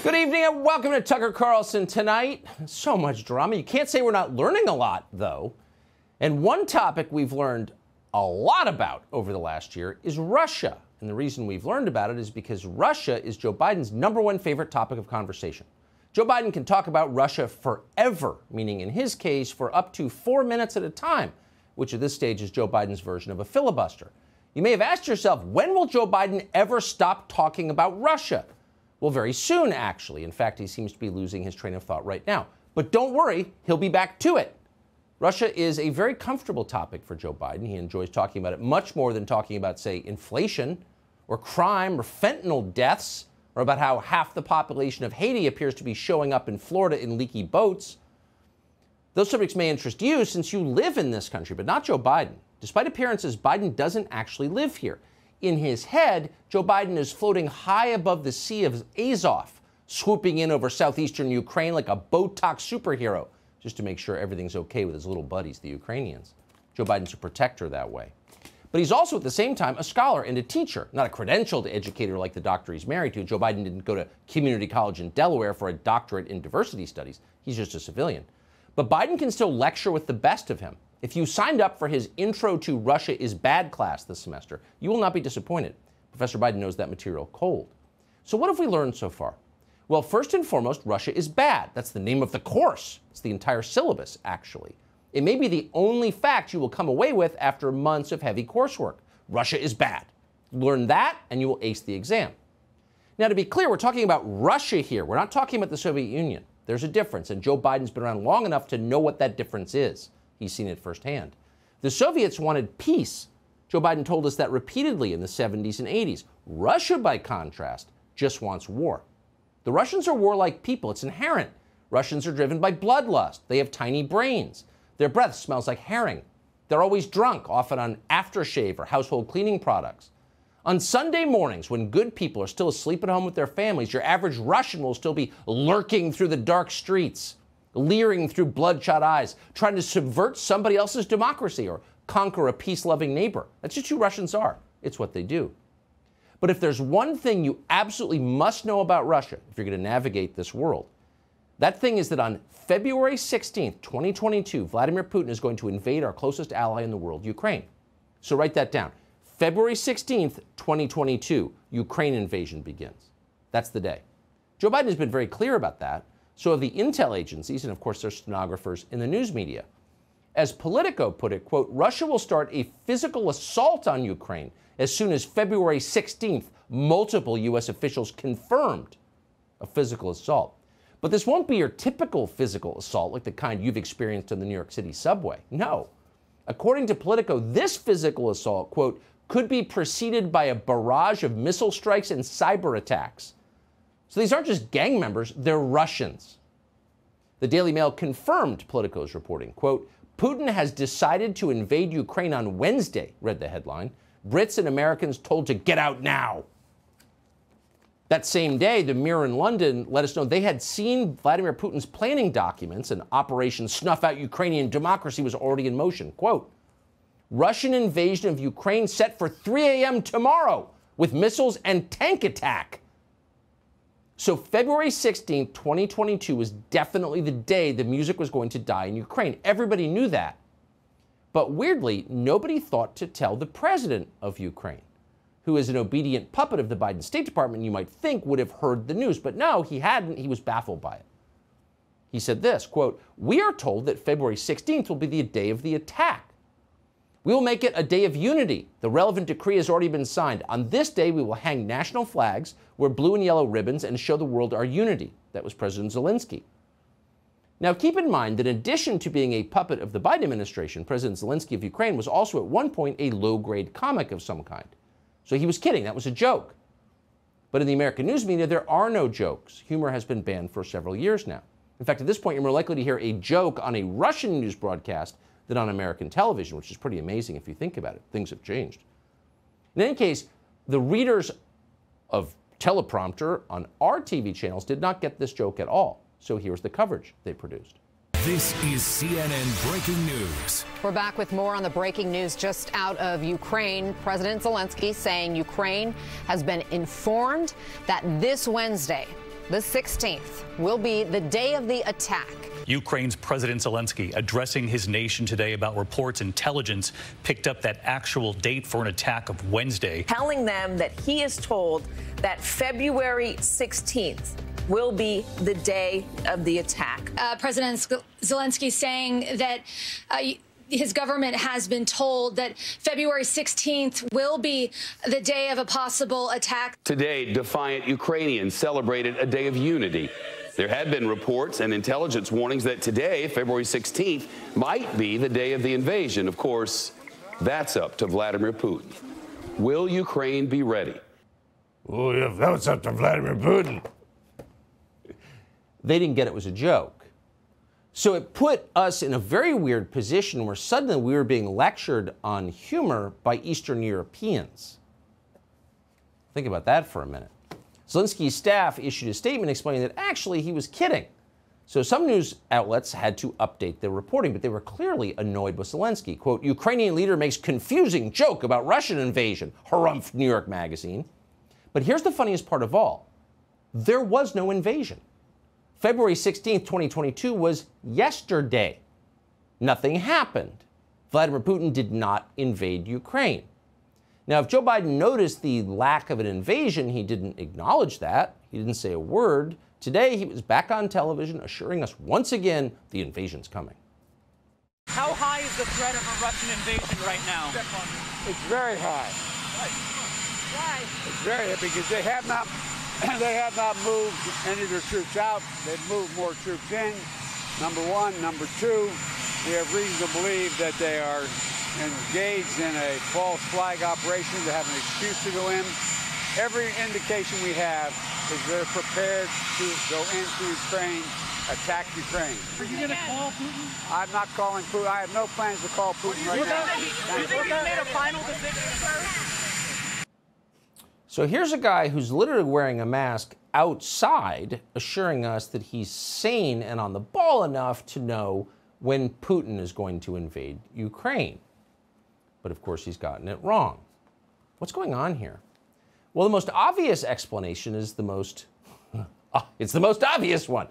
Good evening and welcome to Tucker Carlson Tonight. So much drama. You can't say we're not learning a lot, though. And one topic we've learned a lot about over the last year is Russia. And the reason we've learned about it is because Russia is Joe Biden's #1 favorite topic of conversation. Joe Biden can talk about Russia forever, meaning in his case for up to 4 minutes at a time, which at this stage is Joe Biden's version of a filibuster. You may have asked yourself, when will Joe Biden ever stop talking about Russia? Well, very soon, actually. In fact, he seems to be losing his train of thought right now. But don't worry, he'll be back to it. Russia is a very comfortable topic for Joe Biden. He enjoys talking about it much more than talking about, say, inflation or crime or fentanyl deaths or about how half the population of Haiti appears to be showing up in Florida in leaky boats. Those subjects may interest you since you live in this country, but not Joe Biden. Despite appearances, Biden doesn't actually live here. In his head, Joe Biden is floating high above the Sea of Azov, swooping in over southeastern Ukraine like a Botox superhero, just to make sure everything's okay with his little buddies, the Ukrainians. Joe Biden's a protector that way. But he's also at the same time a scholar and a teacher, not a credentialed educator like the doctor he's married to. Joe Biden didn't go to community college in Delaware for a doctorate in diversity studies. He's just a civilian. But Biden can still lecture with the best of him. If you signed up for his Intro to Russia is Bad class this semester, you will not be disappointed. Professor Biden knows that material cold. So what have we learned so far? Well, first and foremost, Russia is bad. That's the name of the course. It's the entire syllabus, actually. It may be the only fact you will come away with after months of heavy coursework. Russia is bad. Learn that, and you will ace the exam. Now, to be clear, we're talking about Russia here. We're not talking about the Soviet Union. There's a difference, and Joe Biden's been around long enough to know what that difference is. He's seen it firsthand. The Soviets wanted peace. Joe Biden told us that repeatedly in the 70s and 80s. Russia, by contrast, just wants war. The Russians are warlike people. It's inherent. Russians are driven by bloodlust. They have tiny brains. Their breath smells like herring. They're always drunk, often on aftershave or household cleaning products. On Sunday mornings, when good people are still asleep at home with their families, your average Russian will still be lurking through the dark streets, leering through bloodshot eyes, trying to subvert somebody else's democracy or conquer a peace-loving neighbor. That's just who Russians are. It's what they do. But if there's one thing you absolutely must know about Russia, if you're going to navigate this world, that thing is that on February 16th, 2022, Vladimir Putin is going to invade our closest ally in the world, Ukraine. So write that down. February 16th, 2022, Ukraine invasion begins. That's the day. Joe Biden has been very clear about that. So have the intel agencies, and of course their stenographers in the news media. As Politico put it, quote, Russia will start a physical assault on Ukraine as soon as February 16th, multiple U.S. officials confirmed a physical assault. But this won't be your typical physical assault like the kind you've experienced in the New York City subway. No. According to Politico, this physical assault, quote, could be preceded by a barrage of missile strikes and cyber attacks. So these aren't just gang members, they're Russians. The Daily Mail confirmed Politico's reporting. Quote, Putin has decided to invade Ukraine on Wednesday, read the headline. Brits and Americans told to get out now. That same day, the Mirror in London let us know they had seen Vladimir Putin's planning documents, and Operation Snuff Out Ukrainian Democracy was already in motion. Quote, Russian invasion of Ukraine set for 3 a.m. tomorrow with missiles and tank attack. So February 16th, 2022 was definitely the day the music was going to die in Ukraine. Everybody knew that. But weirdly, nobody thought to tell the president of Ukraine, who is an obedient puppet of the Biden State Department, you might think would have heard the news. But no, he hadn't. He was baffled by it. He said this, quote, we are told that February 16th will be the day of the attack. We will make it a day of unity. The relevant decree has already been signed. On this day, we will hang national flags, wear blue and yellow ribbons, and show the world our unity. That was President Zelensky. Now, keep in mind that in addition to being a puppet of the Biden administration, President Zelensky of Ukraine was also at one point a low-grade comic of some kind. So he was kidding. That was a joke. But in the American news media, there are no jokes. Humor has been banned for several years now. In fact, at this point, you're more likely to hear a joke on a Russian news broadcast than on American television, which is pretty amazing if you think about it. Things have changed. In any case, the readers of teleprompter on our TV channels did not get this joke at all. So here's the coverage they produced. This is CNN Breaking News. We're back with more on the breaking news just out of Ukraine. President Zelensky saying Ukraine has been informed that this Wednesday The 16th will be the day of the attack. Ukraine's President Zelensky addressing his nation today about reports intelligence picked up that actual date for an attack of Wednesday. Telling them that he is told that February 16th will be the day of the attack. President Zelensky saying that his government has been told that February 16th will be the day of a possible attack. Today, defiant Ukrainians celebrated a day of unity. There had been reports and intelligence warnings that today, February 16th, might be the day of the invasion. Of course, that's up to Vladimir Putin. Will Ukraine be ready? Oh, yeah, that's up to Vladimir Putin. They didn't get it was a joke. So it put us in a very weird position where suddenly we were being lectured on humor by Eastern Europeans. Think about that for a minute. Zelensky's staff issued a statement explaining that actually he was kidding. So some news outlets had to update their reporting, but they were clearly annoyed with Zelensky. Quote, Ukrainian leader makes confusing joke about Russian invasion, harumphed New York Magazine. But here's the funniest part of all. There was no invasion. February 16th, 2022 was yesterday. Nothing happened. Vladimir Putin did not invade Ukraine. Now, if Joe Biden noticed the lack of an invasion, he didn't acknowledge that. He didn't say a word. Today, he was back on television assuring us once again the invasion's coming. How high is the threat of a Russian invasion right now? It's very high. Why? It's very high because they have not moved any of their troops out. They've moved more troops in, number one. Number two, we have reason to believe that they are engaged in a false flag operation to have an excuse to go in. Every indication we have is they're prepared to go into Ukraine, attack Ukraine. Are you going to call Putin? I'm not calling Putin. I have no plans to call Putin right now. Do you think he's made a final decision, sir? So here's a guy who's literally wearing a mask outside, assuring us that he's sane and on the ball enough to know when Putin is going to invade Ukraine. But of course, he's gotten it wrong. What's going on here? Well, the most obvious explanation is it's the most obvious one.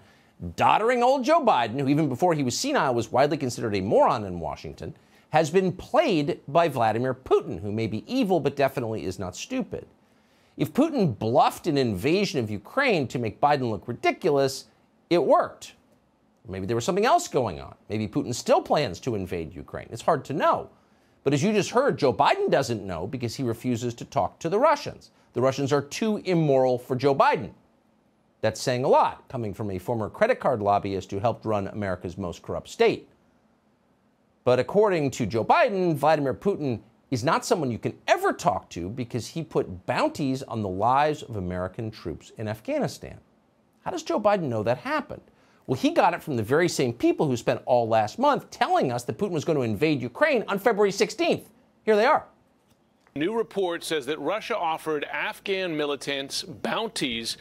Doddering old Joe Biden, who even before he was senile was widely considered a moron in Washington, has been played by Vladimir Putin, who may be evil but definitely is not stupid. If Putin bluffed an invasion of Ukraine to make Biden look ridiculous, it worked. Maybe there was something else going on. Maybe Putin still plans to invade Ukraine. It's hard to know. But as you just heard, Joe Biden doesn't know because he refuses to talk to the Russians. The Russians are too immoral for Joe Biden. That's saying a lot, coming from a former credit card lobbyist who helped run America's most corrupt state. But according to Joe Biden, Vladimir Putin is not someone you can ever talk to because he put bounties on the lives of American troops in Afghanistan. How does Joe Biden know that happened? Well, he got it from the very same people who spent all last month telling us that Putin was going to invade Ukraine on February 16th. Here they are. New report says that Russia offered Afghan militants bounties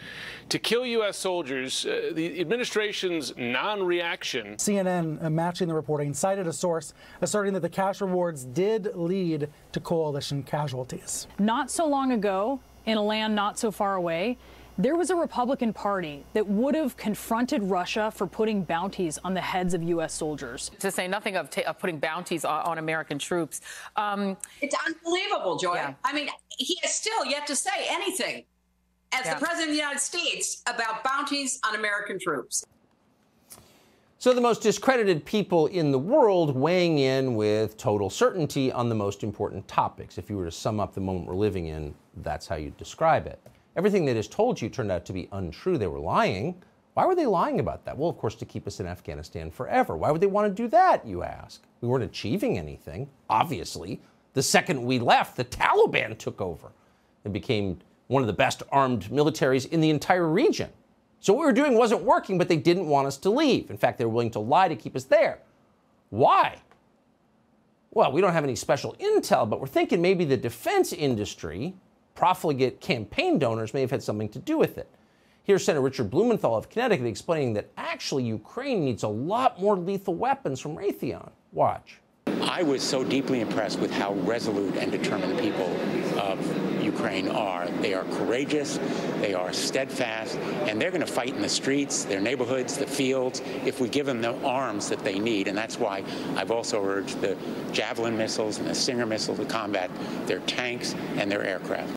to kill U.S. soldiers. The administration's non-reaction. CNN, matching the reporting, cited a source asserting that the cash rewards did lead to coalition casualties. Not so long ago, in a land not so far away, there was a Republican Party that would have confronted Russia for putting bounties on the heads of U.S. soldiers. To say nothing of putting bounties on American troops. It's unbelievable, Joy. Yeah. I mean, he has still yet to say anything as the President of the United States about bounties on American troops. So the most discredited people in the world weighing in with total certainty on the most important topics. If you were to sum up the moment we're living in, that's how you'd describe it. Everything they just told you turned out to be untrue. They were lying. Why were they lying about that? Well, of course, to keep us in Afghanistan forever. Why would they want to do that, you ask? We weren't achieving anything, obviously. The second we left, the Taliban took over and became one of the best armed militaries in the entire region. So what we were doing wasn't working, but they didn't want us to leave. In fact, they were willing to lie to keep us there. Why? Well, we don't have any special intel, but we're thinking maybe the defense industry, profligate campaign donors, may have had something to do with it. Here's Senator Richard Blumenthal of Connecticut explaining that actually Ukraine needs a lot more lethal weapons from Raytheon. Watch. I was so deeply impressed with how resolute and determined the people of Ukraine Ukraine are. They are courageous, they are steadfast, and they're going to fight in the streets, their neighborhoods, the fields, if we give them the arms that they need. And that's why I've also urged the Javelin missiles and the Stinger missile to combat their tanks and their aircraft.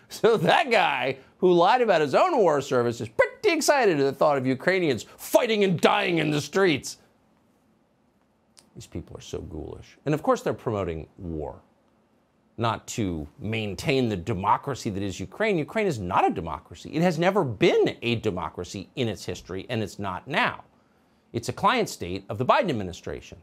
So that guy who lied about his own war service is pretty excited at the thought of Ukrainians fighting and dying in the streets. These people are so ghoulish. And of course they're promoting war, not to maintain the democracy that is Ukraine. Ukraine is not a democracy. It has never been a democracy in its history, and it's not now. It's a client state of the Biden administration.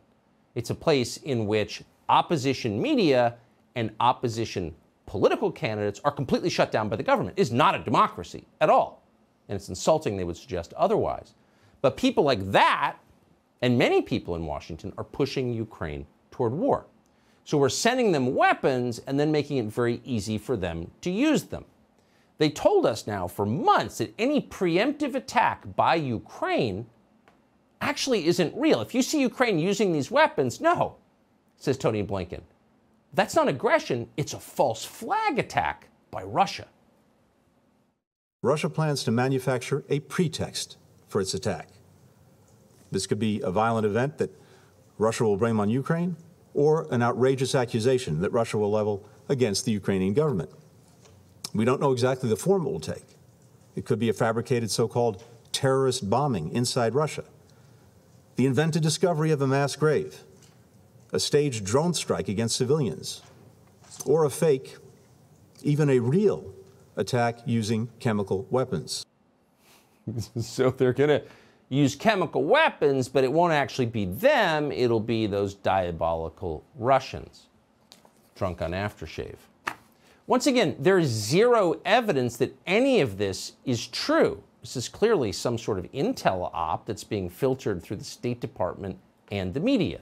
It's a place in which opposition media and opposition political candidates are completely shut down by the government. It is not a democracy at all. And it's insulting they would suggest otherwise. But people like that, and many people in Washington, are pushing Ukraine toward war. So we're sending them weapons and then making it very easy for them to use them. They told us now for months that any preemptive attack by Ukraine actually isn't real. If you see Ukraine using these weapons, no, says Tony Blinken. That's not aggression, it's a false flag attack by Russia. Russia plans to manufacture a pretext for its attack. This could be a violent event that Russia will blame on Ukraine, or an outrageous accusation that Russia will level against the Ukrainian government. We don't know exactly the form it will take. It could be a fabricated so-called terrorist bombing inside Russia, the invented discovery of a mass grave, a staged drone strike against civilians, or a fake, even a real attack using chemical weapons. So they're going to use chemical weapons, but it won't actually be them. It'll be those diabolical Russians, drunk on aftershave. Once again, there's zero evidence that any of this is true. This is clearly some sort of intel op that's being filtered through the State Department and the media.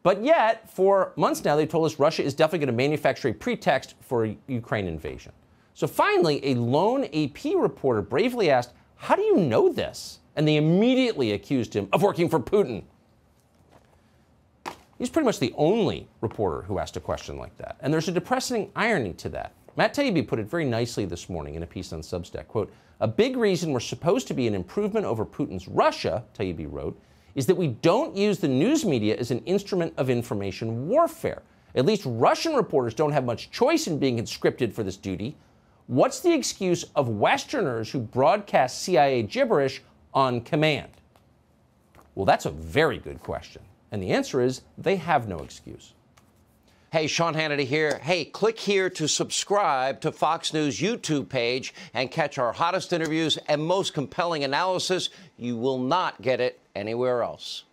But yet, for months now, they told us Russia is definitely going to manufacture a pretext for a Ukraine invasion. So finally, a lone AP reporter bravely asked, "How do you know this?" And they immediately accused him of working for Putin. He's pretty much the only reporter who asked a question like that. And there's a depressing irony to that. Matt Taibbi put it very nicely this morning in a piece on Substack. Quote, "A big reason we're supposed to be an improvement over Putin's Russia," Taibbi wrote, "is that we don't use the news media as an instrument of information warfare. At least Russian reporters don't have much choice in being conscripted for this duty. What's the excuse of Westerners who broadcast CIA gibberish on command?" Well, that's a very good question. And the answer is they have no excuse. Hey, Sean Hannity here. Hey, click here to subscribe to Fox News YouTube page and catch our hottest interviews and most compelling analysis. You will not get it anywhere else.